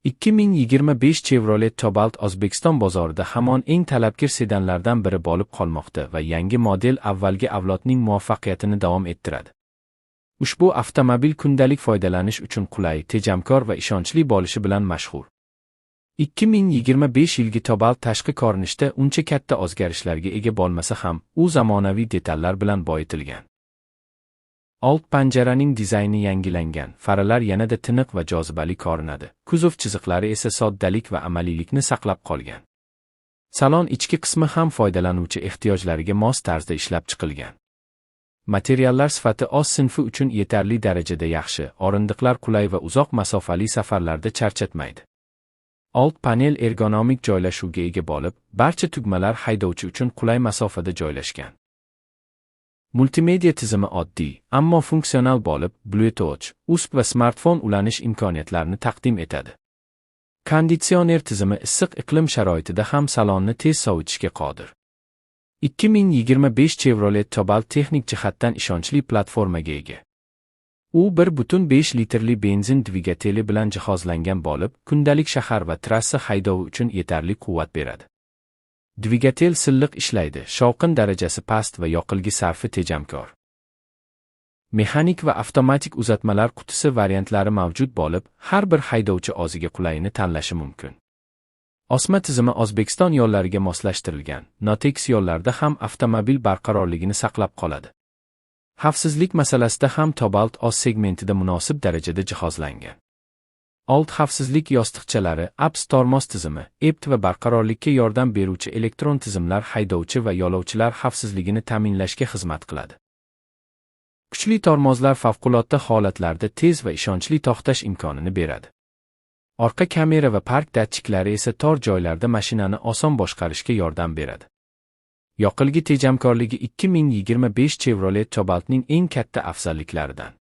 2025 Chevrolet Cobalt O'zbekiston bozorida hamon eng talabgir sedanlardan biri bo'lib qolmoqda va yangi model avvalgi avlodning muvaffaqiyatini davom ettiradi. Ushbu avtomobil kundalik foydalanish uchun qulay, tejamkor va ishonchli bo'lishi bilan mashhur. 2025 yilgi Cobalt tashqi ko'rinishda uncha katta o'zgarishlarga ega bo'lmasa ham, u zamonaviy detallar bilan boyitilgan. Old panjaraning dizayni yangilangan, faralar yanada tiniq va jozibali ko'rinadi. Kuzov chiziqlari esa soddalik va amaliylikni saqlab qolgan. Salon ichki qismi ham foydalanuvchi ehtiyojlariga mos tarzda ishlab chiqilgan. Materiallar sifati o'z sinfi uchun yetarli darajada yaxshi, o'rindiqlar qulay va uzoq masofali safarlarda charchatmaydi. Old panel ergonomik joylashuvga ega bo'lib, barcha tugmalar haydovchi uchun qulay masofada joylashgan. Multimedia tizimi oddiy, ammo funksional bo'lib, Bluetooth, USB va smartfon ulanish imkoniyatlarini taqdim etadi. Konditsioner tizimi issiq iqlim sharoitida ham salonni tez sovutishga qodir. 2025 Chevrolet Cobalt texnik jihatdan ishonchli platformaga ega. U 1.5 litrli benzin dvigateli bilan jihozlangan bo'lib, kundalik shahar va trassa haydovi uchun yetarli quvvat beradi. Dvigatel silliq ishlaydi, shovqin darajasi past va yoqilg'i sarfi tejamkor. Mexanik va avtomatik uzatmalar qutisi variantlari mavjud bo'lib, har bir haydovchi o'ziga qulayini tanlashi mumkin. Osma tizimi O'zbekiston yo'llariga moslashtirilgan, notekis yo'llarda ham avtomobil barqarorligini saqlab qoladi. Xavfsizlik masalasida ham Cobalt o'z segmentida munosib darajada jihozlangan. Old xavfsizlik yostiqchalari, ABS tormoz tizimi, EPT va barqarorlikka yordam beruvchi elektron tizimlar haydovchi va yo'lovchilar xavfsizligini ta'minlashga xizmat qiladi. Kuchli tormozlar favqulodda holatlarda tez va ishonchli to'xtash imkonini beradi. Orqa kamera va park datchiklari esa tor joylarda mashinani oson boshqarishga yordam beradi. Yoqilg'i tejamkorligi 2025 Chevrolet Cobalt'ning eng katta afzalliklaridan.